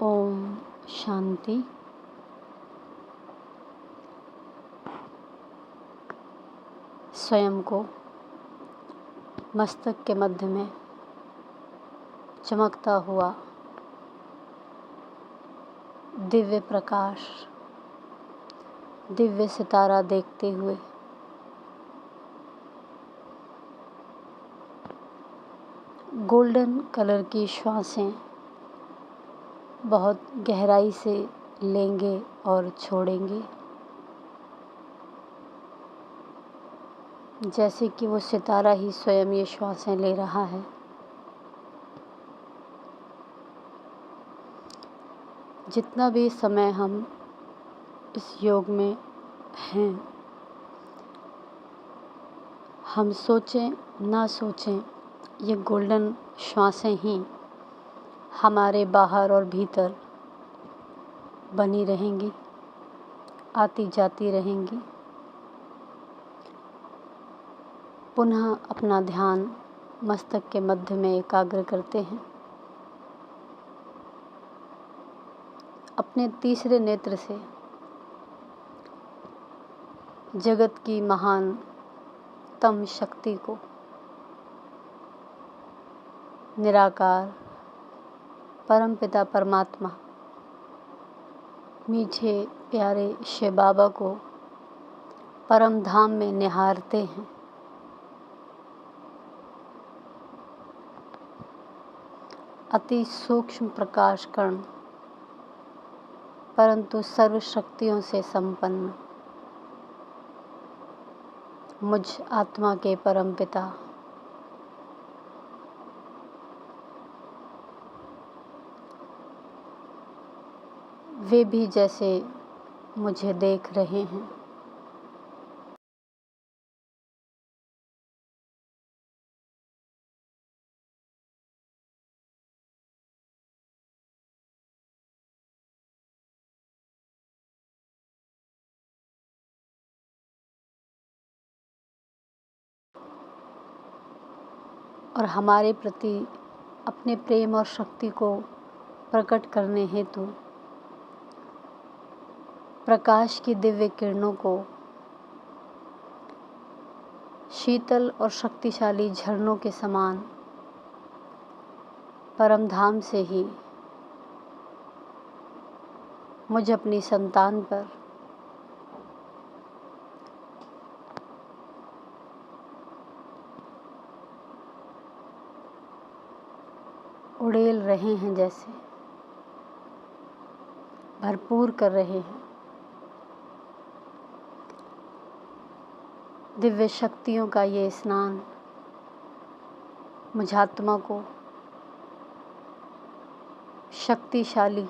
ओम शांति। स्वयं को मस्तक के मध्य में चमकता हुआ दिव्य प्रकाश, दिव्य सितारा देखते हुए गोल्डन कलर की श्वासें बहुत गहराई से लेंगे और छोड़ेंगे, जैसे कि वो सितारा ही स्वयं ये श्वासें ले रहा है। जितना भी समय हम इस योग में हैं, हम सोचें ना सोचें, ये गोल्डन श्वासें ही हमारे बाहर और भीतर बनी रहेंगी, आती जाती रहेंगी। पुनः अपना ध्यान मस्तक के मध्य में एकाग्र करते हैं। अपने तीसरे नेत्र से जगत की महानतम शक्ति को, निराकार परमपिता परमात्मा, मीठे प्यारे शिव बाबा को परम धाम में निहारते हैं। अति सूक्ष्म प्रकाश कण, परंतु सर्व शक्तियों से संपन्न मुझ आत्मा के परम पिता वे भी जैसे मुझे देख रहे हैं। और हमारे प्रति अपने प्रेम और शक्ति को प्रकट करने हेतु प्रकाश की दिव्य किरणों को शीतल और शक्तिशाली झरनों के समान परम धाम से ही मुझ अपनी संतान पर उड़ेल रहे हैं, जैसे भरपूर कर रहे हैं। दिव्य शक्तियों का ये स्नान मुझ आत्मा को शक्तिशाली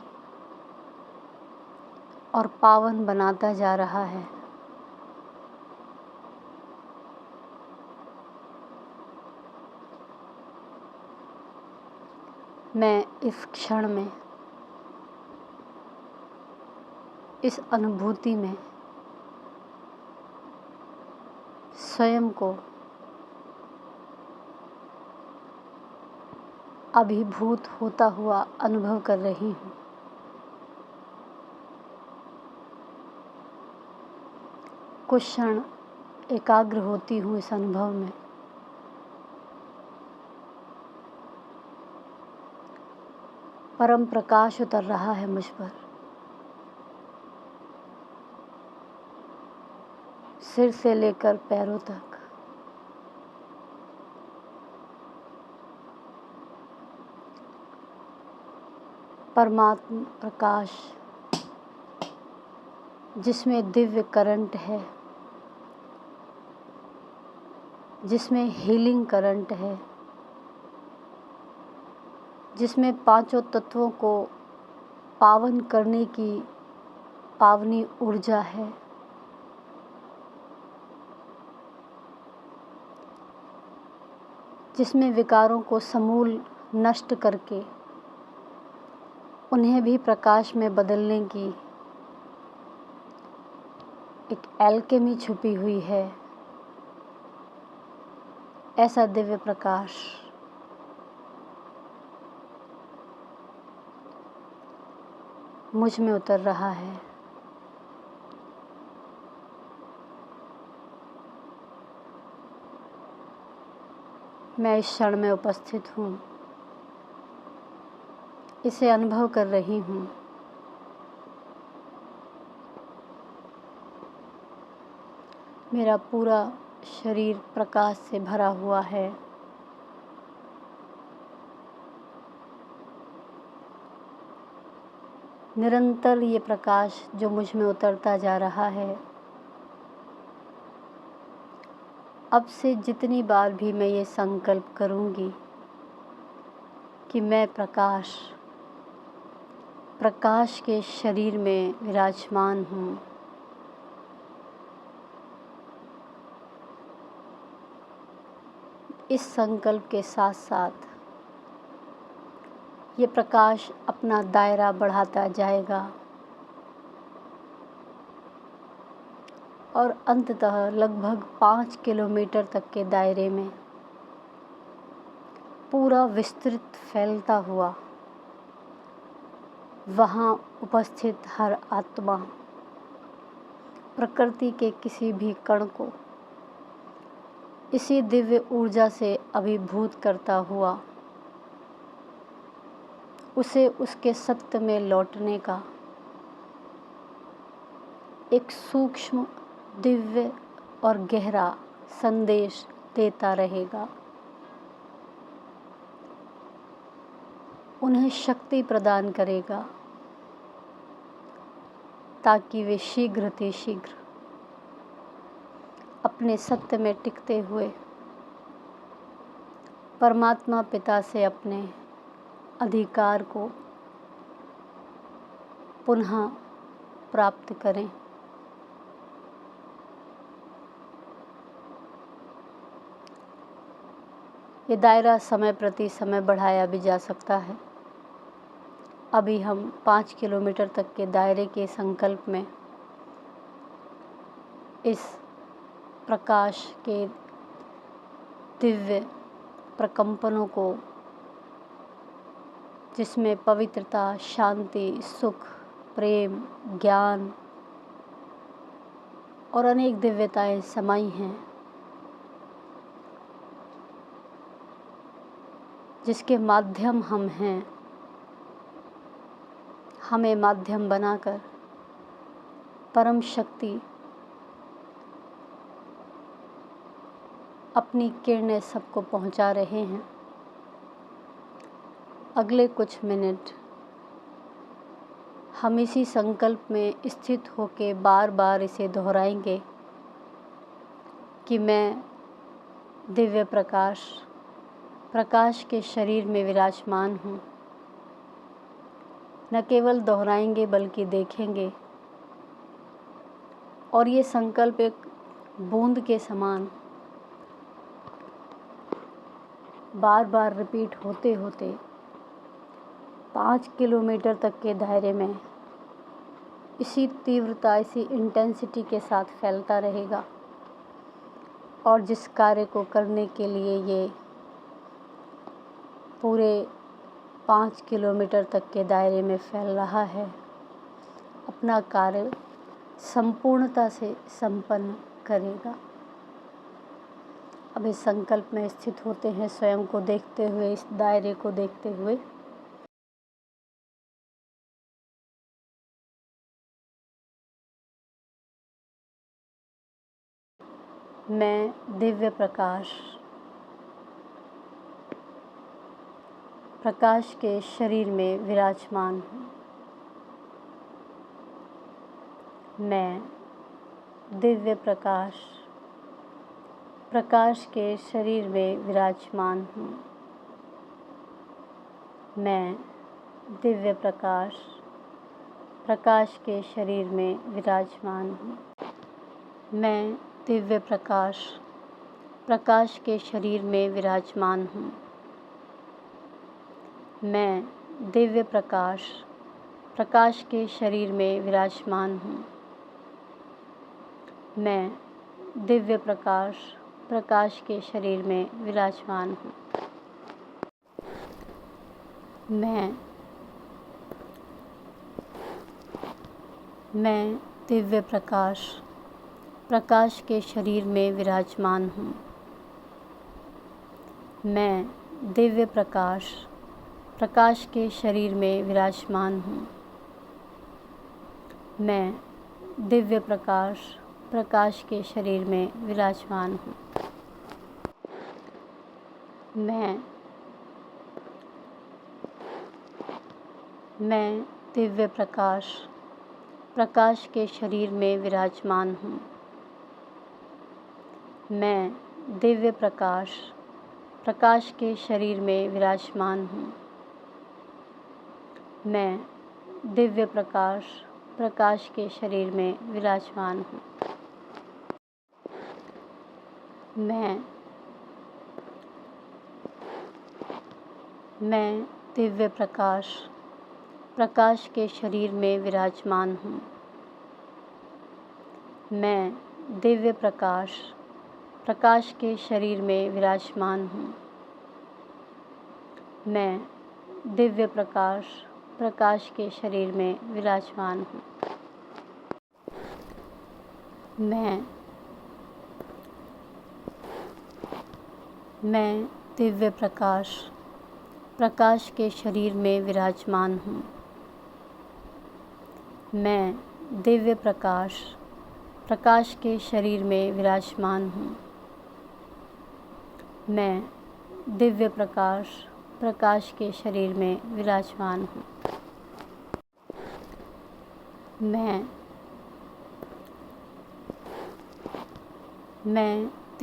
और पावन बनाता जा रहा है। मैं इस क्षण में, इस अनुभूति में स्वयं को अभिभूत होता हुआ अनुभव कर रही हूँ। कुछ क्षण एकाग्र होती हूँ इस अनुभव में। परम प्रकाश उतर रहा है मुझ पर, सिर से लेकर पैरों तक। परमात्मा प्रकाश जिसमें दिव्य करंट है, जिसमें हीलिंग करंट है, जिसमें पांचों तत्वों को पावन करने की पावनी ऊर्जा है, जिसमें विकारों को समूल नष्ट करके उन्हें भी प्रकाश में बदलने की एक एल्केमी छुपी हुई है। ऐसा दिव्य प्रकाश मुझ में उतर रहा है। मैं इस क्षण में उपस्थित हूँ, इसे अनुभव कर रही हूँ। मेरा पूरा शरीर प्रकाश से भरा हुआ है। निरंतर ये प्रकाश जो मुझ में उतरता जा रहा है, अब से जितनी बार भी मैं ये संकल्प करूँगी कि मैं प्रकाश के शरीर में विराजमान हूँ, इस संकल्प के साथ साथ ये प्रकाश अपना दायरा बढ़ाता जाएगा और अंततः लगभग 5 किलोमीटर तक के दायरे में पूरा विस्तृत फैलता हुआ वहाँ उपस्थित हर आत्मा प्रकृति के किसी भी कण को इसी दिव्य ऊर्जा से अभिभूत करता हुआ उसे उसके सत्य में लौटने का एक सूक्ष्म, दिव्य और गहरा संदेश देता रहेगा। उन्हें शक्ति प्रदान करेगा ताकि वे शीघ्र अपने सत्य में टिकते हुए परमात्मा पिता से अपने अधिकार को पुनः प्राप्त करें। ये दायरा समय प्रति समय बढ़ाया भी जा सकता है। अभी हम 5 किलोमीटर तक के दायरे के संकल्प में इस प्रकाश के दिव्य प्रकंपनों को, जिसमें पवित्रता, शांति, सुख, प्रेम, ज्ञान और अनेक दिव्यताएं समाई हैं, जिसके माध्यम हम हैं, हमें माध्यम बनाकर परम शक्ति अपनी किरणें सबको पहुंचा रहे हैं। अगले कुछ मिनट हम इसी संकल्प में स्थित होकर बार बार इसे दोहराएंगे कि मैं दिव्य प्रकाश के शरीर में विराजमान हूँ। न केवल दोहराएंगे बल्कि देखेंगे, और ये संकल्प एक बूंद के समान बार बार रिपीट होते होते 5 किलोमीटर तक के दायरे में इसी तीव्रता, इसी इंटेंसिटी के साथ फैलता रहेगा। और जिस कार्य को करने के लिए ये पूरे 5 किलोमीटर तक के दायरे में फैल रहा है, अपना कार्य संपूर्णता से संपन्न करेगा। अब इस संकल्प में स्थित होते हैं, स्वयं को देखते हुए, इस दायरे को देखते हुए। मैं दिव्य प्रकाश के शरीर में विराजमान हूँ। मैं दिव्य प्रकाश के शरीर में विराजमान हूँ। मैं दिव्य प्रकाश के शरीर में विराजमान हूँ। मैं दिव्य प्रकाश के शरीर में विराजमान हूँ। मैं दिव्य प्रकाश के शरीर में विराजमान हूँ। मैं दिव्य प्रकाश के शरीर में विराजमान हूँ। मैं मैं दिव्य प्रकाश, प्रकाश के शरीर में विराजमान हूँ। मैं दिव्य प्रकाश, प्रकाश के शरीर में विराजमान हूँ। मैं दिव्य प्रकाश, प्रकाश के शरीर में विराजमान हूँ। मैं दिव्य प्रकाश, प्रकाश के शरीर में विराजमान हूँ। मैं दिव्य प्रकाश, प्रकाश के शरीर में विराजमान हूँ। मैं दिव्य प्रकाश, प्रकाश के शरीर में विराजमान हूँ। मैं दिव्य प्रकाश, प्रकाश के शरीर में विराजमान हूँ। मैं दिव्य प्रकाश, प्रकाश के शरीर में विराजमान हूँ। मैं दिव्य प्रकाश, प्रकाश के शरीर में विराजमान हूँ। मैं दिव्य प्रकाश, प्रकाश के शरीर में विराजमान हूँ। मैं दिव्य प्रकाश, प्रकाश के शरीर में विराजमान हूँ। मैं दिव्य प्रकाश, प्रकाश के शरीर में विराजमान हूँ। मैं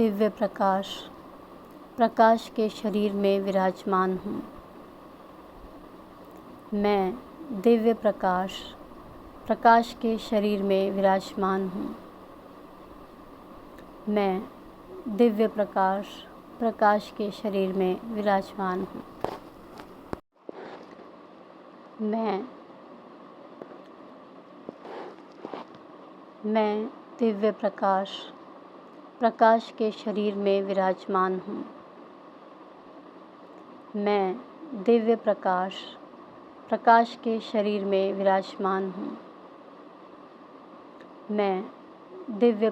दिव्य प्रकाश, प्रकाश के शरीर में विराजमान हूँ। मैं दिव्य प्रकाश, प्रकाश के शरीर में विराजमान हूँ। मैं दिव्य प्रकाश, प्रकाश के शरीर में विराजमान हूँ। मैं दिव्य प्रकाश, प्रकाश के शरीर में विराजमान हूँ। मैं दिव्य प्रकाश, प्रकाश के शरीर में विराजमान हूँ। मैं दिव्य